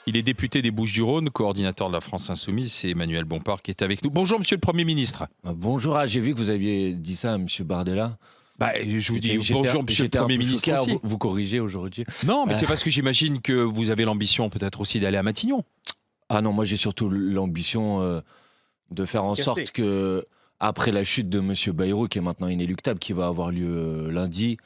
Il est député des Bouches-du-Rhône, coordinateur de la France Insoumise. C'est Emmanuel Bompard qui est avec nous. Bonjour, monsieur le Premier ministre. Bonjour, j'ai vu que vous aviez dit ça à monsieur Bardella. Je vous dis bonjour, monsieur le Premier ministre aussi. Vous corrigez aujourd'hui. Non, mais c'est parce que j'imagine que vous avez l'ambition peut-être aussi d'aller à Matignon. Ah non, moi j'ai surtout l'ambition de faire en sorte que, après la chute de monsieur Bayrou, qui est maintenant inéluctable, qui va avoir lieu lundi,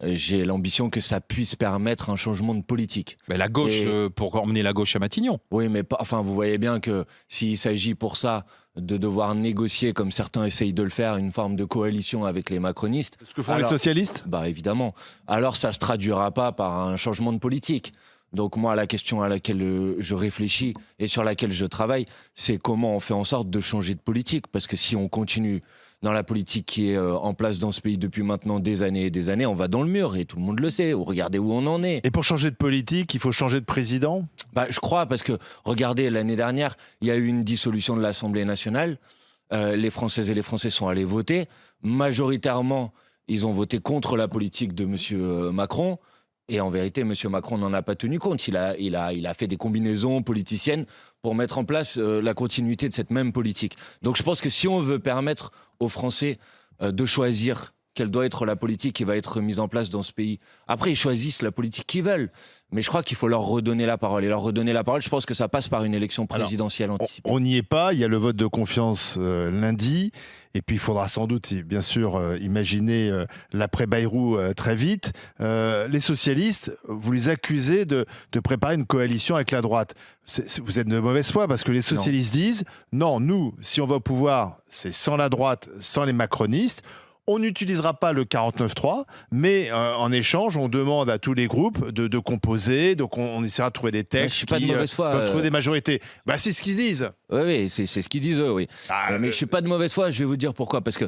j'ai l'ambition que ça puisse permettre un changement de politique. Mais la gauche, pour emmener la gauche à Matignon. Oui, mais enfin, vous voyez bien que s'il s'agit pour ça de devoir négocier, comme certains essayent de le faire, une forme de coalition avec les macronistes... Ce que font les socialistes ? Bah évidemment. Alors ça ne se traduira pas par un changement de politique. Donc moi, la question à laquelle je réfléchis et sur laquelle je travaille, c'est comment on fait en sorte de changer de politique. Parce que si on continue dans la politique qui est en place dans ce pays depuis maintenant des années et des années, on va dans le mur et tout le monde le sait. Regardez où on en est. Et pour changer de politique, il faut changer de président ? Je crois, parce que regardez, l'année dernière, il y a eu une dissolution de l'Assemblée nationale. Les Françaises et les Français sont allés voter. Majoritairement, ils ont voté contre la politique de M. Macron. Et en vérité, M. Macron n'en a pas tenu compte. Il a fait des combinaisons politiciennes pour mettre en place la continuité de cette même politique. Donc je pense que si on veut permettre aux Français de choisir quelle doit être la politique qui va être mise en place dans ce pays, après ils choisissent la politique qu'ils veulent. Mais je crois qu'il faut leur redonner la parole. Et leur redonner la parole, je pense que ça passe par une élection présidentielle anticipée. On n'y est pas, il y a le vote de confiance lundi. Et puis il faudra sans doute, bien sûr, imaginer l'après-Bayrou très vite. Les socialistes, vous les accusez de préparer une coalition avec la droite. Vous êtes de mauvaise foi parce que les socialistes disent « Non, nous, si on va au pouvoir, c'est sans la droite, sans les macronistes ». On n'utilisera pas le 49.3, mais en échange, on demande à tous les groupes de composer. Donc, on essaiera de trouver des textes qui peuvent trouver des majorités. C'est ce qu'ils disent. Oui, c'est ce qu'ils disent, eux, oui. Mais je ne suis pas de mauvaise foi, je vais vous dire pourquoi. Parce que,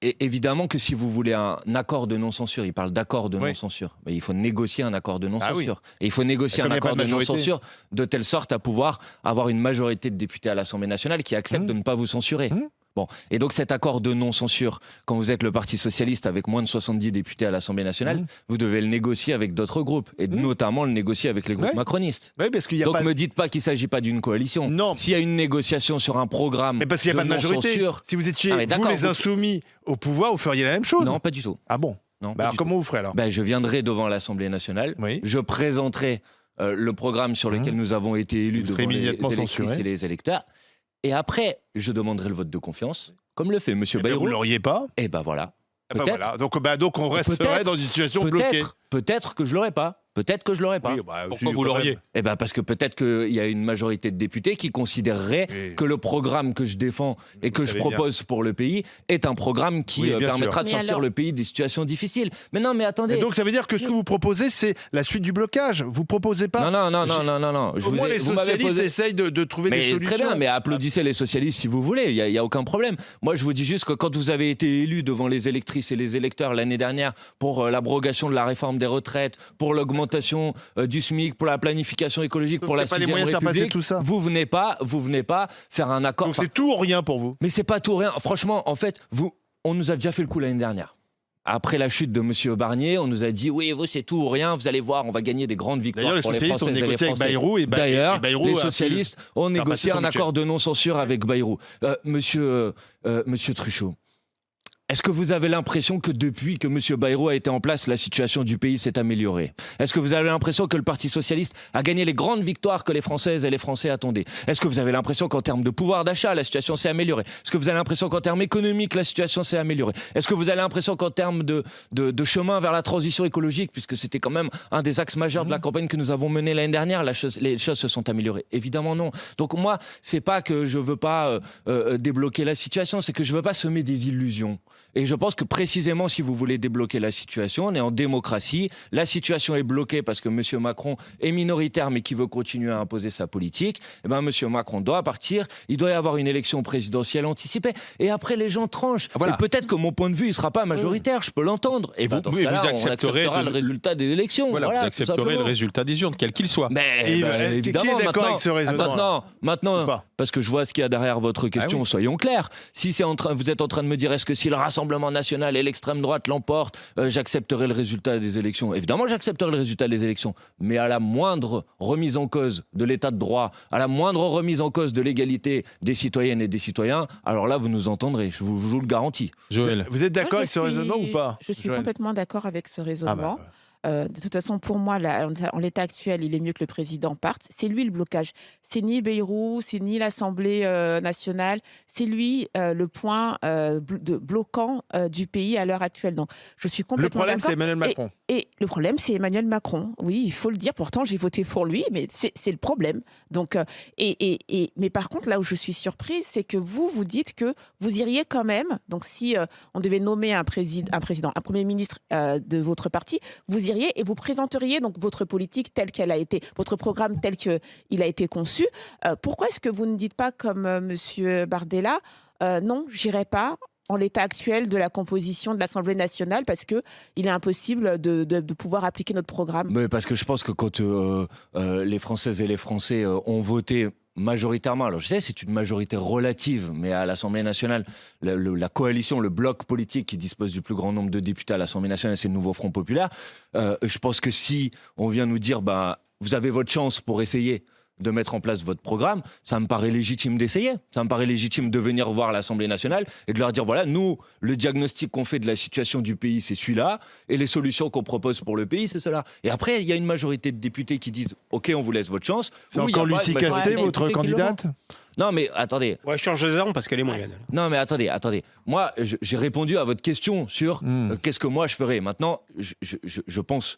évidemment, que si vous voulez un accord de non-censure, il parle d'accord de non-censure, mais il faut négocier un accord de non-censure. Et il faut négocier un accord de non-censure de telle sorte à pouvoir avoir une majorité de députés à l'Assemblée nationale qui acceptent de ne pas vous censurer. Bon. Et donc cet accord de non-censure, quand vous êtes le Parti socialiste avec moins de 70 députés à l'Assemblée nationale, vous devez le négocier avec d'autres groupes, et notamment le négocier avec les groupes macronistes. Parce qu'il donc me dites pas qu'il ne s'agit pas d'une coalition. Non. S'il y a une négociation sur un programme parce qu'il n'y a pas de majorité. Si vous étiez, vous les insoumis au pouvoir, vous feriez la même chose. Non, pas du tout. Ah bon? Non. Alors comment vous ferez alors? Je viendrai devant l'Assemblée nationale, je présenterai le programme sur lequel nous avons été élus devant les électrices et les électeurs, et après, je demanderai le vote de confiance. Comme le fait M. Bayrou. Vous l'auriez pas ? Eh ben voilà. Voilà. Donc on resterait dans une situation bloquée. Peut-être que je l'aurais pas. Peut-être que je l'aurais pas. Oui, pourquoi vous l'auriez ? Eh ben parce que peut-être qu'il y a une majorité de députés qui considéreraient que le programme que je défends et que je propose pour le pays est un programme qui permettra de sortir le pays des situations difficiles. Mais non, mais attendez. Et donc ça veut dire que ce que vous proposez, c'est la suite du blocage. Vous proposez pas ? Non. Au moins les socialistes essayent de trouver des solutions. Très bien, mais applaudissez les socialistes si vous voulez. Il y a aucun problème. Moi, je vous dis juste que quand vous avez été élus devant les électrices et les électeurs l'année dernière pour l'abrogation de la réforme des retraites, pour l'augmentation du SMIC, pour la planification écologique, pour la 6e République, vous venez pas faire un accord. Donc c'est tout ou rien pour vous? Mais c'est pas tout ou rien. Franchement, en fait, on nous a déjà fait le coup l'année dernière. Après la chute de M. Barnier, on nous a dit « Oui, vous, c'est tout ou rien, vous allez voir, on va gagner des grandes victoires pour les Françaises et les Français. » D'ailleurs, les socialistes ont négocié un accord de non-censure avec Bayrou. Monsieur Truchot, est-ce que vous avez l'impression que depuis que M. Bayrou a été en place, la situation du pays s'est améliorée? Est-ce que vous avez l'impression que le Parti socialiste a gagné les grandes victoires que les Françaises et les Français attendaient? Est-ce que vous avez l'impression qu'en termes de pouvoir d'achat, la situation s'est améliorée? Est-ce que vous avez l'impression qu'en termes économiques, la situation s'est améliorée? Est-ce que vous avez l'impression qu'en termes de chemin vers la transition écologique, puisque c'était quand même un des axes majeurs de la campagne que nous avons menée l'année dernière, les choses se sont améliorées? Évidemment non. Donc moi, c'est pas que je veux pas débloquer la situation, c'est que je veux pas semer des illusions. Et je pense que précisément, si vous voulez débloquer la situation, on est en démocratie. La situation est bloquée parce que M. Macron est minoritaire, mais qui veut continuer à imposer sa politique. Eh ben, M. Macron doit partir. Il doit y avoir une élection présidentielle anticipée. Et après, les gens tranchent. Voilà. Et peut-être que mon point de vue, il ne sera pas majoritaire. Je peux l'entendre. Et vous, vous accepterez le résultat des élections. Voilà, vous accepterez le résultat des urnes, quel qu'il soit. Mais évidemment, qui est d'accord avec ce raisonnement maintenant, parce que je vois ce qu'il y a derrière votre question, soyons clairs. Si vous êtes en train de me dire, est-ce que si le Rassemblement national et l'extrême droite l'emportent, j'accepterai le résultat des élections. Évidemment, j'accepterai le résultat des élections, mais à la moindre remise en cause de l'état de droit, à la moindre remise en cause de l'égalité des citoyennes et des citoyens, alors là, vous nous entendez, je vous le garantis. Joël, vous êtes d'accord avec ce raisonnement ou pas? Je suis complètement d'accord avec ce raisonnement. De toute façon, pour moi, en l'état actuel, il est mieux que le président parte. C'est lui le blocage. C'est ni Bayrou, c'est ni l'Assemblée nationale. C'est lui le point bloquant du pays à l'heure actuelle. Donc, je suis complètement d'accord. Le problème, c'est Emmanuel Macron. Et le problème, c'est Emmanuel Macron. Oui, il faut le dire. Pourtant, j'ai voté pour lui, mais c'est le problème. Donc, mais par contre, là où je suis surprise, c'est que vous dites que vous iriez quand même. Donc, si on devait nommer un Premier ministre de votre parti, vous iriez et vous présenteriez donc votre politique telle qu'elle a été, votre programme tel qu'il a été conçu. Pourquoi est-ce que vous ne dites pas comme Monsieur Bardella, non, j'irai pas en l'état actuel de la composition de l'Assemblée nationale parce qu'il est impossible de pouvoir appliquer notre programme? Mais parce que je pense que quand les Françaises et les Français ont voté majoritairement, alors je sais c'est une majorité relative, mais à l'Assemblée nationale, la coalition, le bloc politique qui dispose du plus grand nombre de députés à l'Assemblée nationale, c'est le Nouveau Front Populaire. Je pense que si on vient nous dire vous avez votre chance pour essayer de mettre en place votre programme, ça me paraît légitime d'essayer. Ça me paraît légitime de venir voir l'Assemblée nationale et de leur dire, voilà, nous, le diagnostic qu'on fait de la situation du pays, c'est celui-là, et les solutions qu'on propose pour le pays, c'est cela. Et après, il y a une majorité de députés qui disent, OK, on vous laisse votre chance. C'est encore Lucie Castet, votre candidate ? Non, mais attendez. Ouais, change de zéro parce qu'elle est moyenne. Non, mais attendez. Moi, j'ai répondu à votre question sur qu'est-ce que moi je ferais. Maintenant, je pense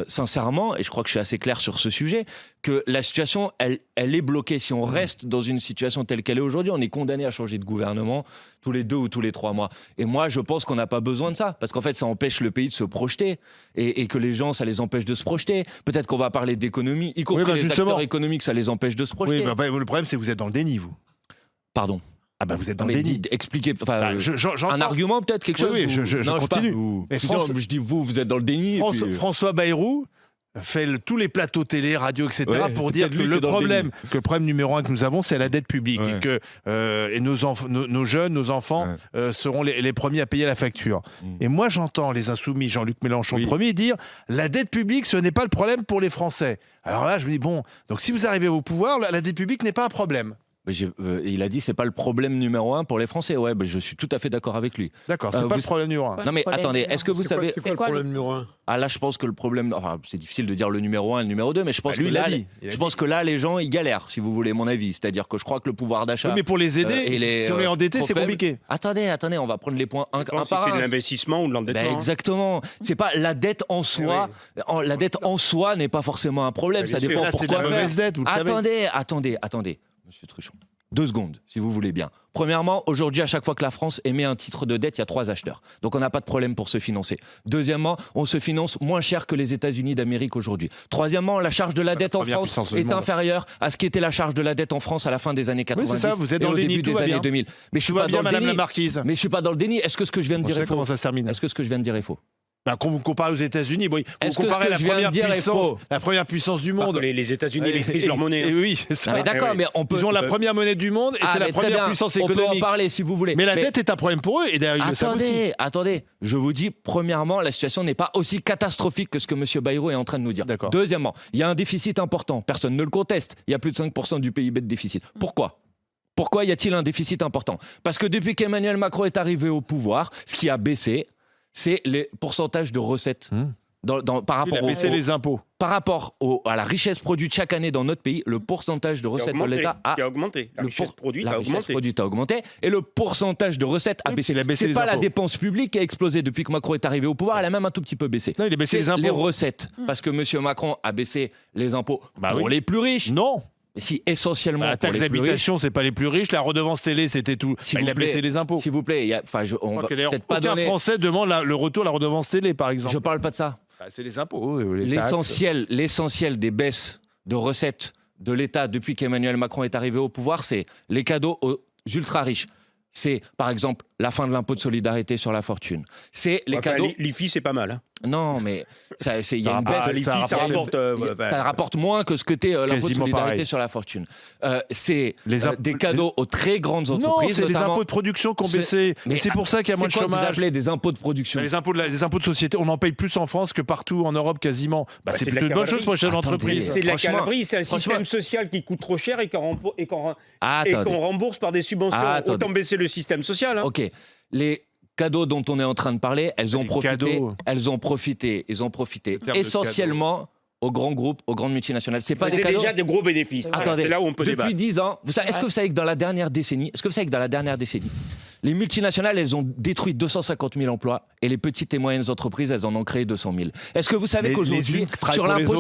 sincèrement, et je crois que je suis assez clair sur ce sujet, que la situation, elle est bloquée. Si on reste dans une situation telle qu'elle est aujourd'hui, on est condamné à changer de gouvernement tous les 2 ou tous les 3 mois. Et moi, je pense qu'on n'a pas besoin de ça, parce qu'en fait, ça empêche le pays de se projeter, et que les gens, ça les empêche de se projeter. Peut-être qu'on va parler d'économie, y compris les acteurs économiques, ça les empêche de se projeter. Oui, le problème, c'est que vous êtes dans le déni, vous. Pardon. Ah bah vous êtes dans le déni. Expliquez, un argument peut-être, quelque chose. Oui, je continue. Je dis vous êtes dans le déni. François Bayrou fait tous les plateaux télé, radio, etc. pour dire que le problème numéro 1 que nous avons, c'est la dette publique et que nos jeunes, nos enfants seront les premiers à payer la facture. Et moi, j'entends les Insoumis, Jean-Luc Mélenchon le premier, dire la dette publique, ce n'est pas le problème pour les Français. Alors là, je me dis bon, donc si vous arrivez au pouvoir, la dette publique n'est pas un problème. Il a dit c'est pas le problème numéro 1 pour les Français. Ouais, je suis tout à fait d'accord avec lui. D'accord, c'est pas le problème numéro 1. Non mais attendez, est-ce que vous savez c'est quoi le problème numéro 1? Ah là, je pense que le problème, c'est difficile de dire le numéro 1 et le numéro 2, mais je pense que là, les gens ils galèrent, si vous voulez mon avis. C'est-à-dire que je crois que le pouvoir d'achat. Oui, mais pour les aider, si on est endetté, c'est compliqué. Attendez, on va prendre les points un par un. Si c'est de l'investissement ou de l'endettement. Exactement. C'est pas la dette en soi. La dette en soi n'est pas forcément un problème. Ça dépend pourquoi. C'est de la mauvaise dette, vous le savez. Attendez, Monsieur Truchon. 2 secondes, si vous voulez bien. Premièrement, aujourd'hui, à chaque fois que la France émet un titre de dette, il y a 3 acheteurs. Donc on n'a pas de problème pour se financer. Deuxièmement, on se finance moins cher que les États-Unis d'Amérique aujourd'hui. Troisièmement, la charge de la dette en France est inférieure à ce qui était la charge de la dette en France à la fin des années 90 c'est ça, vous êtes dans et au le début déni, des années 2000. Mais je suis pas dans le déni. La marquise. Mais je suis pas dans le déni. Est-ce que ce que je viens de dire est faux? Comment ça se termine? Est-ce que ce que je viens de dire est faux? Quand vous comparez aux États-Unis, vous comparez la première puissance du monde. Les États-Unis maîtrisent leur monnaie. Oui, c'est ça. Mais d'accord, mais on peut. Ils ont la première monnaie du monde et c'est la première puissance économique. On peut en parler si vous voulez. Mais la dette est un problème pour eux et d'ailleurs ils le savent aussi. Attendez, je vous dis, premièrement, la situation n'est pas aussi catastrophique que ce que M. Bayrou est en train de nous dire. Deuxièmement, il y a un déficit important. Personne ne le conteste. Il y a plus de 5% du PIB de déficit. Pourquoi y a-t-il un déficit important? Parce que depuis qu'Emmanuel Macron est arrivé au pouvoir, ce qui a baissé, c'est les pourcentages de recettes. Par rapport il a baissé les impôts. Par rapport à la richesse produite chaque année dans notre pays, le pourcentage de recettes de l'État a augmenté. La richesse produite a augmenté et le pourcentage de recettes a baissé. C'est pas la dépense publique qui a explosé depuis que Macron est arrivé au pouvoir, elle a même un tout petit peu baissé. Non, il a baissé les impôts. Les recettes, parce que M. Macron a baissé les impôts pour les plus riches. Non. Si essentiellement la taxe d'habitation, c'est pas les plus riches. La redevance télé, c'était tout. Il a baissé les impôts. S'il vous plaît, on va peut-être pas donner. Aucun Français demande le retour de la redevance télé, par exemple. Je parle pas de ça. C'est les impôts. L'essentiel des baisses de recettes de l'État depuis qu'Emmanuel Macron est arrivé au pouvoir, c'est les cadeaux aux ultra riches. C'est par exemple la fin de l'impôt de solidarité sur la fortune. C'est les cadeaux. L'IFI, c'est pas mal. Hein. Non, mais il y a une baisse. L'IFI, ça rapporte moins que ce que t'es l'impôt de solidarité sur la fortune. C'est des cadeaux aux très grandes entreprises. Non, c'est les impôts de production qui ont baissé. Mais c'est pour ça qu'il y a moins de chômage. C'est quoi que vous appelez des impôts de production? Les impôts de société, on en paye plus en France que partout en Europe quasiment. C'est plutôt une bonne chose pour les chefs d'entreprise. C'est de la calaverie, c'est un système social qui coûte trop cher et qu'on rembourse par des subventions. Autant baisser le système social. Ok. Les cadeaux dont on est en train de parler, ils ont profité essentiellement aux grands groupes, aux grandes multinationales. C'est pas des cadeaux. Déjà des gros bénéfices. Attendez, c'est là où on peut débattre. Depuis 10 ans, est-ce que vous savez que dans la dernière décennie, les multinationales, elles ont détruit 250 000 emplois et les petites et moyennes entreprises, elles en ont créé 200 000. Est-ce que vous savez qu'aujourd'hui, sur l'impôt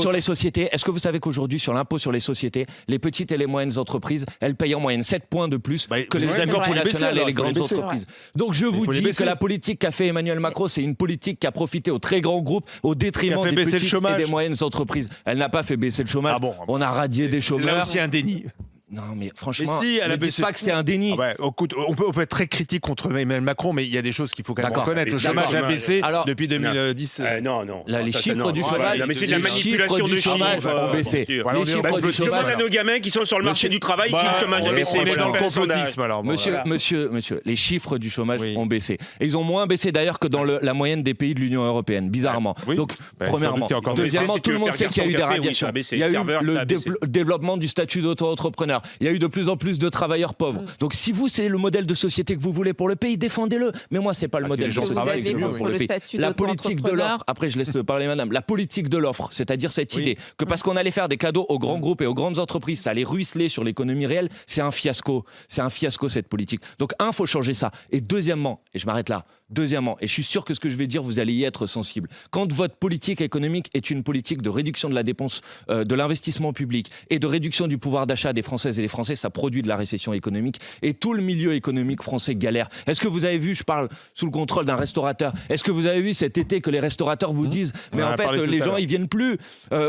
sur les sociétés, les petites et les moyennes entreprises, elles payent en moyenne 7 points de plus que les multinationales et les grandes entreprises. Donc je vous dis que la politique qu'a fait Emmanuel Macron, c'est une politique qui a profité aux très grands groupes au détriment des petites et des moyennes entreprises. Elle n'a pas fait baisser le chômage. On a radié des chômeurs. Là aussi un déni. Non, mais franchement, ne dites pas que c'est un déni. On peut être très critique contre Emmanuel Macron, mais il y a des choses qu'il faut quand même reconnaître. Le chômage a baissé depuis 2010. Non. Là, les chiffres du chômage, mais c'est de la manipulation de chiffres ont baissé. Les chiffres du chômage. Demande à nos gamins qui sont sur le marché du travail si le chômage a baissé. On est dans le complotisme alors. Monsieur, les chiffres du chômage ont baissé. Et ils ont moins baissé d'ailleurs que dans la moyenne des pays de l'Union européenne, bizarrement. Donc, premièrement. Deuxièmement, tout le monde sait qu'il y a eu des radiations. Il y a eu le développement du statut d'auto-entrepreneur. Il y a eu de plus en plus de travailleurs pauvres. Donc si vous, c'est le modèle de société que vous voulez pour le pays, défendez-le. Mais moi, c'est pas le modèle de société que je veux pour le pays. La politique de l'offre, après je laisse parler madame, la politique de l'offre, c'est-à-dire cette idée que parce qu'on allait faire des cadeaux aux grands groupes et aux grandes entreprises, ça allait ruisseler sur l'économie réelle, c'est un fiasco. C'est un fiasco cette politique. Donc faut changer ça. Et deuxièmement, et je m'arrête là, et je suis sûr que ce que je vais dire, vous allez y être sensible. Quand votre politique économique est une politique de réduction de la dépense, de l'investissement public et de réduction du pouvoir d'achat des Françaises et des Français, ça produit de la récession économique et tout le milieu économique français galère. Est-ce que vous avez vu, je parle sous le contrôle d'un restaurateur, est-ce que vous avez vu cet été que les restaurateurs vous disent mais en fait les gens ils viennent plus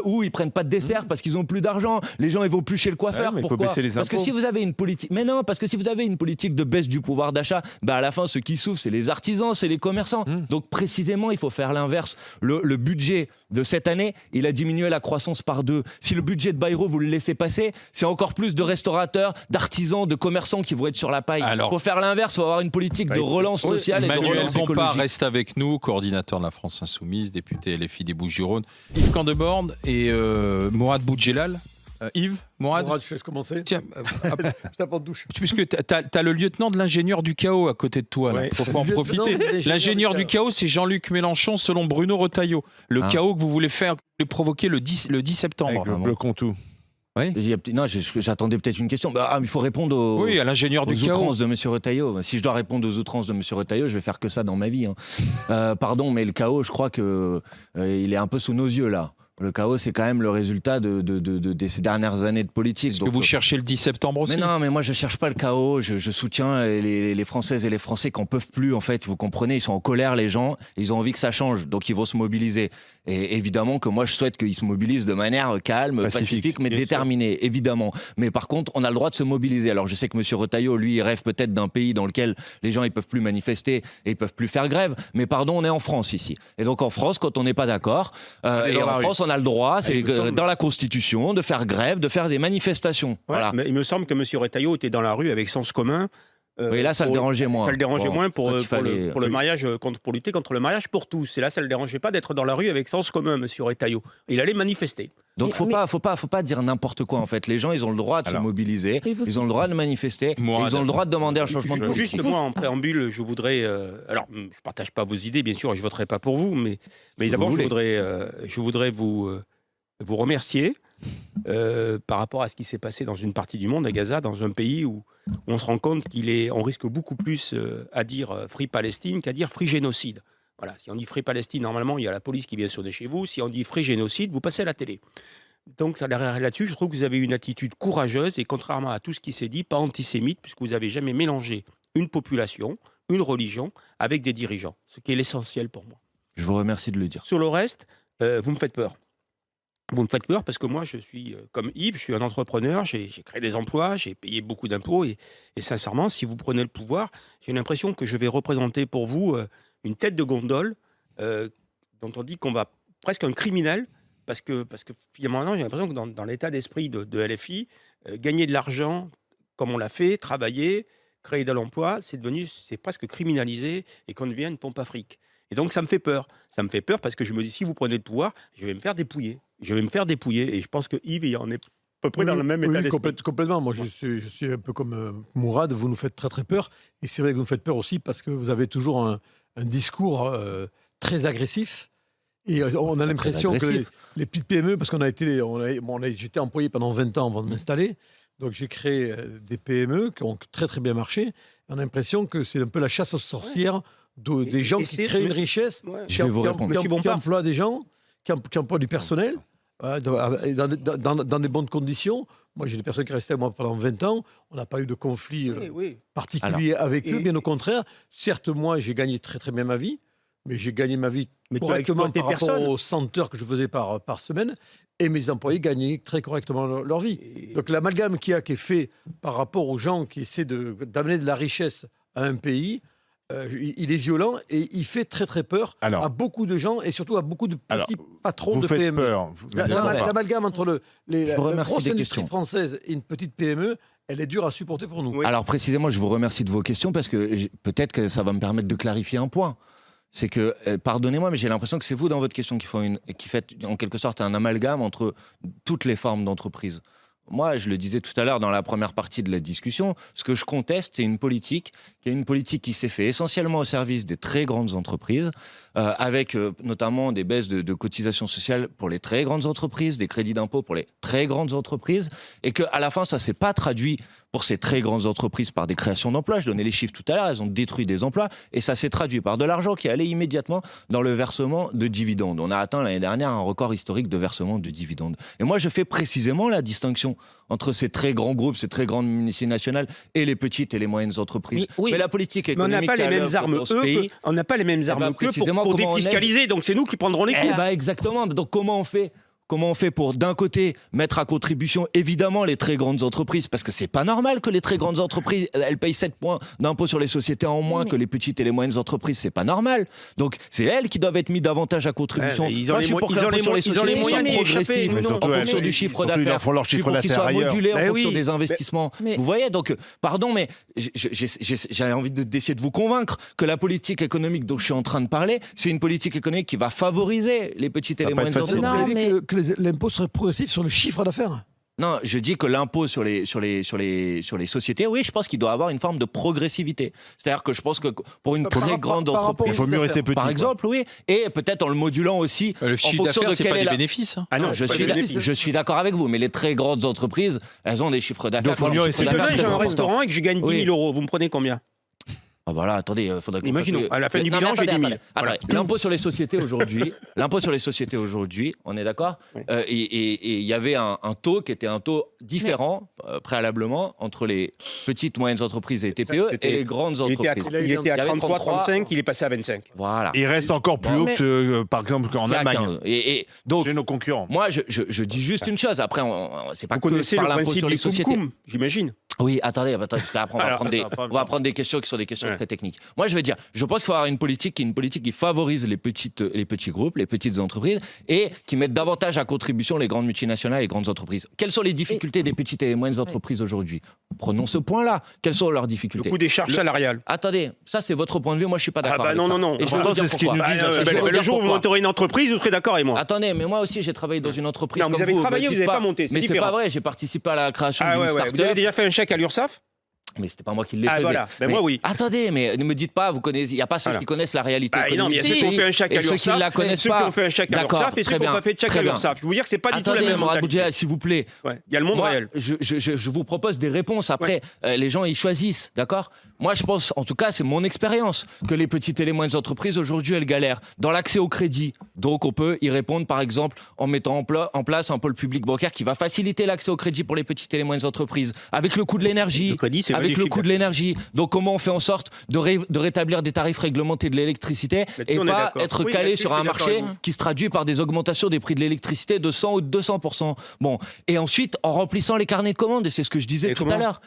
ou ils prennent pas de dessert parce qu'ils ont plus d'argent, les gens ils vont plus chez le coiffeur. Pourquoi ? Parce que si vous avez une politique de baisse du pouvoir d'achat, à la fin ceux qui souffrent c'est les artisans, c'est les commerçants. Donc précisément il faut faire l'inverse. Le budget de cette année, il a diminué la croissance par 2. Si le budget de Bayrou vous le laissez passer, c'est encore plus de restaurateurs, d'artisans, de commerçants qui vont être sur la paille. Pour faire l'inverse, il faut avoir une politique de relance sociale et de relance écologique. Bompard reste avec nous, coordinateur de la France Insoumise, député LFI des Bouches-du-Rhône. Yves Candeborne et Mourad Boudjelal. Yves, Mourad, je laisse commencer. Tiens, je tape en douche. Puisque tu as le lieutenant de l'ingénieur du chaos à côté de toi. Il faut pas en profiter. L'ingénieur du chaos, c'est Jean-Luc Mélenchon, selon Bruno Retailleau. Le chaos que vous voulez provoquer le 10 septembre. Avec le Contou. Oui. Non, j'attendais peut-être une question. Il faut répondre à l'ingénieur du chaos. Outrances de M. Retailleau. Si je dois répondre aux outrances de M. Retailleau, je vais faire que ça dans ma vie. Pardon, mais le chaos, je crois que il est un peu sous nos yeux là. Le chaos, c'est quand même le résultat de ces dernières années de politique. Est-ce que vous cherchez le 10 septembre aussi ? Mais non, mais moi je cherche pas le chaos. Je soutiens les Françaises et les Français qui n'en peuvent plus. En fait, vous comprenez, ils sont en colère les gens. Ils ont envie que ça change, donc ils vont se mobiliser. Et évidemment que moi je souhaite qu'ils se mobilisent de manière calme, pacifique mais déterminée, évidemment. Mais par contre, on a le droit de se mobiliser. Alors je sais que M. Retailleau, lui, il rêve peut-être d'un pays dans lequel les gens ils peuvent plus manifester et ils peuvent plus faire grève. Mais pardon, on est en France ici. Et donc en France, quand on n'est pas d'accord, et en France, on a le droit, c'est dans la Constitution, de faire grève, de faire des manifestations. Voilà. Mais il me semble que M. Retailleau était dans la rue avec Sens commun. Oui, là, ça le dérangeait moins. Ça le dérangeait moins pour le mariage, pour lutter contre le mariage pour tous. Et là, ça le dérangeait pas d'être dans la rue avec Sens commun, M. Retailleau. Il allait manifester. Donc, faut pas dire n'importe quoi, en fait. Les gens, ils ont le droit de se mobiliser, ils ont le droit de manifester, ils ont le droit de demander un changement de politique. Juste, moi, en préambule, je voudrais... alors, je partage pas vos idées, bien sûr, et je voterai pas pour vous, mais d'abord, je voudrais vous remercier par rapport à ce qui s'est passé dans une partie du monde, à Gaza, dans un pays où on se rend compte on risque beaucoup plus à dire Free Palestine qu'à dire Free Génocide. Voilà, si on dit Free Palestine, normalement, il y a la police qui vient sonner chez vous. Si on dit Free Génocide, vous passez à la télé. Donc, là-dessus, je trouve que vous avez une attitude courageuse et contrairement à tout ce qui s'est dit, pas antisémite, puisque vous n'avez jamais mélangé une population, une religion, avec des dirigeants, ce qui est l'essentiel pour moi. Je vous remercie de le dire. Sur le reste, vous me faites peur. Vous me faites peur parce que moi, je suis comme Yves, je suis un entrepreneur, j'ai créé des emplois, j'ai payé beaucoup d'impôts et sincèrement, si vous prenez le pouvoir, j'ai l'impression que je vais représenter pour vous une tête de gondole dont on dit qu'on va presque un criminel parce que finalement, j'ai l'impression que dans l'état d'esprit de LFI, gagner de l'argent comme on l'a fait, travailler, créer de l'emploi, c'est presque criminalisé et qu'on devient une pompe à fric. Et donc, ça me fait peur. Ça me fait peur parce que je me dis, si vous prenez le pouvoir, je vais me faire dépouiller. Et je pense que Yves, il en est à peu près dans le même état d'esprit. Complètement. Moi, je suis un peu comme Mourad. Vous nous faites très, très peur. Et c'est vrai que vous nous faites peur aussi parce que vous avez toujours un discours très agressif. Et on a l'impression que les petites PME, parce j'étais employé pendant 20 ans avant de m'installer. Donc, j'ai créé des PME qui ont très, très bien marché. On a l'impression que c'est un peu la chasse aux sorcières des gens qui créent une richesse, qui emploient des gens, qui emploient du personnel dans des bonnes conditions. Moi, j'ai des personnes qui restaient avec moi pendant 20 ans. On n'a pas eu de conflit particulier avec eux, bien au contraire. Certes, moi, j'ai gagné très, très bien ma vie, mais j'ai gagné ma vie correctement par rapport aux 100 heures que je faisais par semaine. Et mes employés gagnaient très correctement leur vie. Donc, l'amalgame qui est fait par rapport aux gens qui essaient d'amener de la richesse à un pays, il est violent et il fait très très peur à beaucoup de gens et surtout à beaucoup de petits patrons de PME. L'amalgame entre la grosse industrie française et une petite PME, elle est dure à supporter pour nous. Oui. Alors précisément, je vous remercie de vos questions parce que peut-être que ça va me permettre de clarifier un point. C'est que, pardonnez-moi, mais j'ai l'impression que c'est vous dans votre question qui faites en quelque sorte un amalgame entre toutes les formes d'entreprise. Moi, je le disais tout à l'heure dans la première partie de la discussion, ce que je conteste, c'est une politique qui s'est faite essentiellement au service des très grandes entreprises, avec notamment des baisses de cotisations sociales pour les très grandes entreprises, des crédits d'impôt pour les très grandes entreprises, et qu'à la fin, ça ne s'est pas traduit pour ces très grandes entreprises par des créations d'emplois. Je donnais les chiffres tout à l'heure, elles ont détruit des emplois, et ça s'est traduit par de l'argent qui allait immédiatement dans le versement de dividendes. On a atteint l'année dernière un record historique de versement de dividendes. Et moi, je fais précisément la distinction entre ces très grands groupes, ces très grandes multinationales et les petites et les moyennes entreprises. Mais la politique économique, on n'a pas les mêmes armes on n'a pas les mêmes armes qu'eux pour défiscaliser. Donc c'est nous qui prendrons les coups. Exactement. Donc comment on fait pour, d'un côté, mettre à contribution, évidemment, les très grandes entreprises, parce que c'est pas normal que les très grandes entreprises, elles payent 7 points d'impôt sur les sociétés en moins que les petites et les moyennes entreprises, c'est pas normal. Donc, c'est elles qui doivent être mises davantage à contribution. Ils ont les moyens progressifs en fonction du chiffre d'affaires. Il faut qu'ils soient modulés en fonction des investissements. Vous voyez, donc, pardon, mais j'ai envie d'essayer de vous convaincre que la politique économique dont je suis en train de parler, c'est une politique économique qui va favoriser les petites et les moyennes entreprises. L'impôt serait progressif sur le chiffre d'affaires. Non, je dis que l'impôt sur les sociétés, oui, je pense qu'il doit avoir une forme de progressivité. C'est-à-dire que je pense que pour une très grande entreprise, il faut mieux rester petit. Par exemple, oui, et peut-être en le modulant aussi. Le chiffre d'affaires, c'est pas des bénéfices. Ah non, je suis d'accord avec vous, mais les très grandes entreprises, elles ont des chiffres d'affaires. Donc, si demain j'ai un restaurant et que je gagne 10 000 euros, vous me prenez combien ? Ah voilà, attendez, faudrait que imaginons, à la fin du bilan, j'ai 10 000. Voilà. L'impôt sur les sociétés aujourd'hui, on est d'accord ? Oui. Et il y avait un taux qui était un taux différent préalablement entre les petites moyennes entreprises et TPE et les grandes entreprises. Il était à 33, 35, il est passé à 25. Voilà. Et il reste encore plus haut que, par exemple, qu'en Allemagne. Et donc, chez nos concurrents. Moi, je dis juste une chose. Après, c'est pas que par l'impôt sur les sociétés. J'imagine. Oui, attendez, parce qu'après on va prendre des questions qui sont des questions très techniques. Moi, je vais dire, je pense qu'il faut avoir une politique qui favorise les petits groupes, les petites entreprises, et qui mettent davantage à contribution les grandes multinationales et les grandes entreprises. Quelles sont les difficultés des petites et moyennes entreprises aujourd'hui ? Prenons ce point-là. Quelles sont leurs difficultés ? Le coût des charges salariales. Attendez, ça c'est votre point de vue. Moi, je suis pas d'accord. Ah bah non. Et je vais vous dire c'est ce qu'ils nous disent. Le jour où vous monterez une entreprise, vous serez d'accord avec moi. Attendez, mais moi aussi, j'ai travaillé dans une entreprise. Non, vous avez travaillé, vous n'avez pas monté. Mais c'est pas vrai. J'ai participé à la création d'une start-up. Vous avez déjà fait un chèque à l'URSSAF ? Mais c'était pas moi qui l'ai fait. Voilà. Mais moi oui. Attendez, mais ne me dites pas, il n'y a pas ceux qui connaissent la réalité économique. Non, mais il y a ceux qui ont fait un chèque à l'URSSAF, ceux qui la connaissent pas. Ceux qui ont fait un chèque à l'URSSAF et ceux qui n'ont pas fait de chèque à l'URSSAF. Je veux dire que c'est pas du tout la même mentalité. S'il vous plaît. Il y a le monde réel. Je vous propose des réponses. Après, les gens ils choisissent, d'accord ? Moi, je pense, en tout cas, c'est mon expérience, que les petites et les moyennes entreprises aujourd'hui, elles galèrent dans l'accès au crédit. Donc on peut y répondre par exemple en mettant en place un pôle public bancaire qui va faciliter l'accès au crédit pour les petites et les moyennes entreprises, avec le coût de l'énergie, Donc comment on fait en sorte de rétablir des tarifs réglementés de l'électricité et pas être calé sur un marché qui se traduit par des augmentations des prix de l'électricité de 100 ou de 200%. Bon, et ensuite en remplissant les carnets de commandes, et c'est ce que je disais tout à l'heure.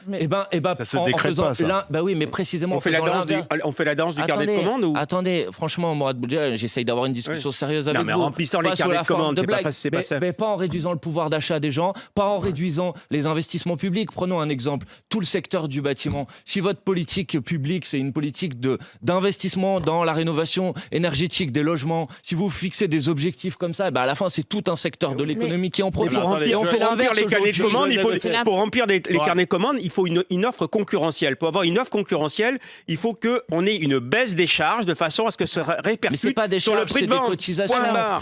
Ça se décrète pas, ça. Bah oui, mais précisément on fait la danse du carnet de commandes ou... Attendez, franchement, Mourad Boudja, j'essaye d'avoir une discussion sérieuse avec vous. Non, mais en remplissant les carnets de commandes, c'est pas ça. Mais pas en réduisant le pouvoir d'achat des gens, pas en réduisant les investissements publics. Prenons un exemple, tout le secteur du bâtiment. Si votre politique publique, c'est une politique d'investissement dans la rénovation énergétique des logements, si vous fixez des objectifs comme ça, à la fin, c'est tout un secteur de l'économie qui en profite. Et on fait l'inverse. Pour remplir les carnets de commandes, il faut une offre concurrentielle. Pour avoir une offre concurrentielle, il faut qu'on ait une baisse des charges de façon à ce que ça répercute sur le prix de vente.